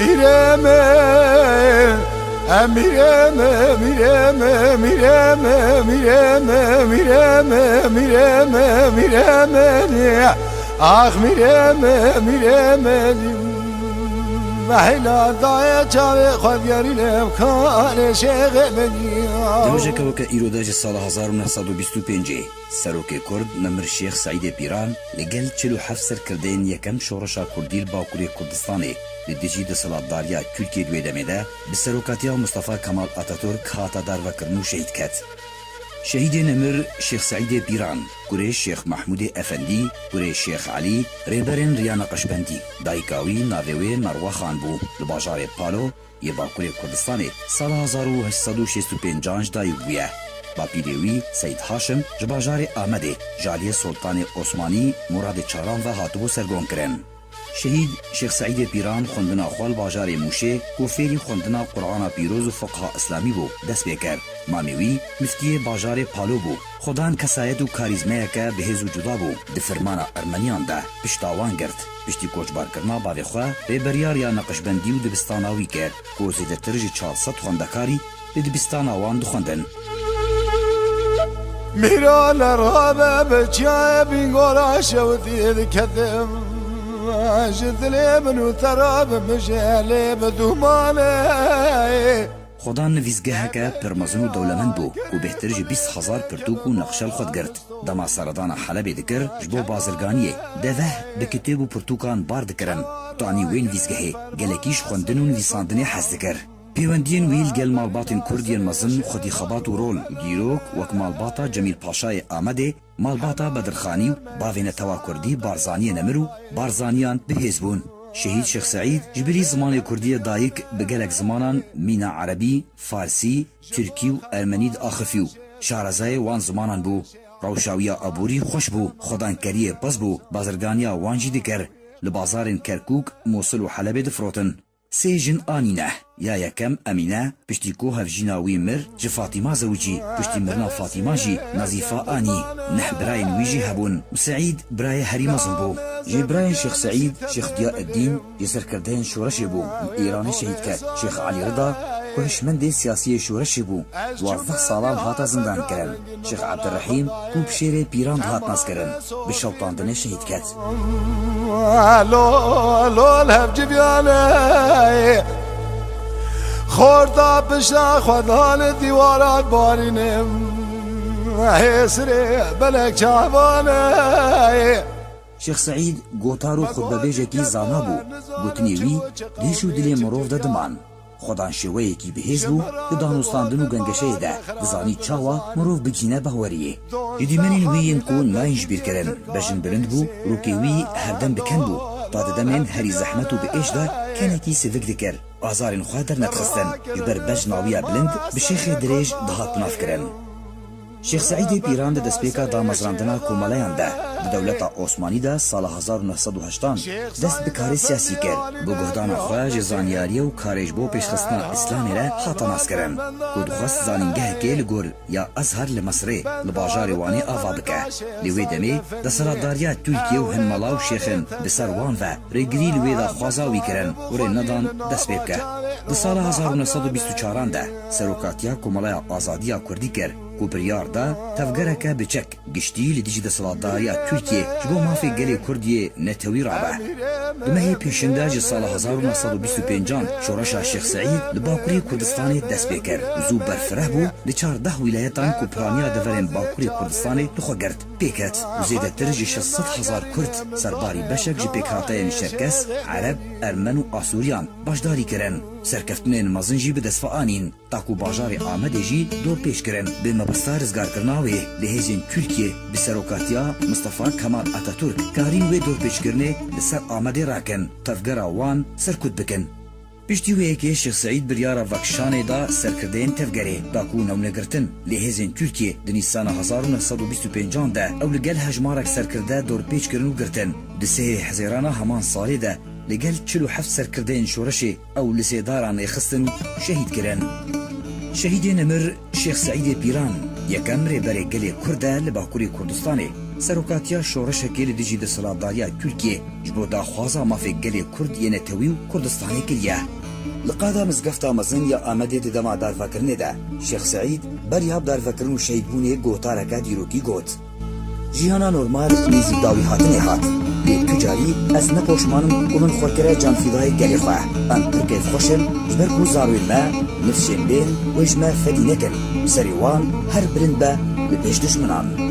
میرمه میرمه میرمه میرمه میرمه میرمه میرمه میرمه آخ میرمه میرمه محلا ضايع جاوي خذيري لمكان شيخ مني دمجك وك إيروداج سال 1925 سروك كرد نمر شيخ سعيد بيران لقل چلو حفصر كردين يكم شورشا كرديل باكوري كردستاني لدجي دسالات داريا تركيا دويدمي ده بسروكاتيا مصطفى كمال أتاتورك هاتا دار وكرنو شهيد كات شهيد نمر شيخ سعيد بيران قريش شيخ محمود أفندي قريش شيخ علي ريبرين ريانا قشبندي دايكاوي ناويوي مروى خان بو لباجار بالو يباكوري كردستاني سال 1865 دايوبوية باپیروی سید هاشم جباجار آمده جالی سلطان عثمانی مراد چاران و هاتبو سرگون کرن شهید شیخ سعید پیران خوندنا خوال باجار موشه و فیری خوندنا قرآن پیروز و فقه اسلامی بو دست بکر مامیوی مفتی باجار پالو بو خودان کسایت و کاریزمه که به هزو جدا بو دفرمان ارمنیان ده پشتاوان گرد پشتی کوچبار کرنا باوی خواه به بریار یا نقشبندی و دبستاناوی کرد که زیده ترج 400 خوندکاری به دبستاناوان دخوندن میرا لرابه بچه بینگورا شودی دکتم جدلی منو تراب مجالی بدومانه خدا نویزگه که پرمزن و دولمند بو و بهترج 20,000 پرتوک و نقشل خود گرد دما سردان حلب دکر جبو بازرگانیه دوه بکتب و پرتوکان بار دکرن تانی وین ویزگه گلکیش خوندن و نویساندنی حز دکر پیوندین ویل گل مالباتن کردین مزن خودی خبات و رول گیروک وک مالباتا جمیل پاشای آمده مالباتا بدرخانی و باوین توا کردی بارزانی نمرو بارزانیان بهزبون شهید شیخ سعید جبری زمان کردی دایک بگلک زمانان مینا عربی فارسی ترکی و ارمنی آخفیو شارزای وان زمانان بو روشاویا ابوری خوش بو خدان کریه پس بو بازرگانیا وانجی دکر لبازارن کرکوک موصل و حلب دفروتن سيجن آنينه يا يكم أمينة بشتيكو هفجيناوي مر جي فاطمة زوجي بشتي مرنا فاطمة جي نظيفة آني نح براين ويجي هبون وسعيد براي هريمة زنبو جي براين شيخ سعيد شيخ ضياء الدين يسر كردين شورش بو إيراني شهيد كات شيخ علي رضا كوهشمندي سياسي شورش بو 12 سالان هاتا زندان كرن شيخ عبد الرحيم كوب شيري بيران هات ناس كرن بشوطاندني شهيد كات لو الهف جبيانه خورتا پشتا خودان دیوارات بارینم هسره بلک چاوانه شيخ سعيد گوتارو خطبه بیجکی زانا بو گوتنی وی دیشو دلی مروف ده دمان خودان شویه کی بهز بو ده دانوستاندن و گنگشه ده دزانی چاوا مروف بجینه بهوریه یدی منین ویین کون ناینج بیر کرن بجن برند بو روکی وی هردن بکن بو داد دمین هری زحمتو به ایش ده کنکی سفک دکر آزارین خواه در ندخستن یبر بج ناویه بلند بشیخ دریج دهات ناف کرن شیخ سعید پیران ده دسپیکا دا مزراندنا کومالیان ده دولت عثمانی ده سال 1980 دست بکاری سیاسی کرد بو گهدان خواه جزانیاری و کارش بو پیشخستنا اسلامی را حاتا ناس کرن که دخواست زانینگه که لگور یا ازهر لمصره لباجار وانی آوا بکه لیوی دمی ده سراداریا ترکیه و هنمالا و شیخن بسر وان و ریگری لوی ده خوازاوی کرن و ری ندان دست بکه ده سال 1924 ده سروکاتیا کومالای آزادیا کردی کرد کوپریار دا تفگرکه بچک گشتی لدیجی دسالاتداریا ترکیه جبو مافی گلی کردیه نتوی رابه دمهی پیشنده جی سال 1925 شورش شیخ سعید لباکوری کردستانی دست بکر زو برفره بو دی 14 ولایتان کوپرانیا دورن باکوری کردستانی دخوا گرد پیکت و زیده ترجی 600,000 کرد سرباری بشک جی پیکاتین شرکس عرب ارمن و آسوریان باشداری کرن سرکفتنین مزنجی به دست آنین تاکو باجار آمده جی دور پیش کرن به مبستا رزگار کرناوی لحیزین ترکیه به سروکاتیا مصطفى کمال اتاتورک کارین وی دور پیش کرنه لسر آمده راکن تفگرا وان سرکود بکن پشتی وی که شیخ سعید بریارا وکشانه دا سرکردین تفگره تاکو نونگرتن لحیزین ترکیه دنیسان 1925 ده او لگل هجمارک سرکرده دور پیش کرنو گرتن دسه حزیرانا همان سالی ده لقل 47 سرکردین شورشی او لسیداران اخستن شهید کرن شهید نمر شیخ سعید پیران یکم ریبری گلی کرده لباکوری کردستانی سەرۆکاتیا شۆڕەشێکی لە دژی دەسەڵاتداریە تورکیە ji بۆ daxwaza mafê gelê Kurd yên Netewî û Kurdistanê kiriye. Li qada mizgefta mezin ya Amedê di dema darvekirinê de Şêx Seîd beriya darvekirin û şehîdbûnê gotareke dîrokî got. Jîhana normal nêzî dawî hatinê hat. Lê tu carî ez nepoşmanim ku min xwekire canfîdayê gelê xwe. Em Tirkê dixweşin ji ber ku zarokên me, nifşên bên wê ji me fedî nekin. Serê wan her bilind be li pêş dijminan.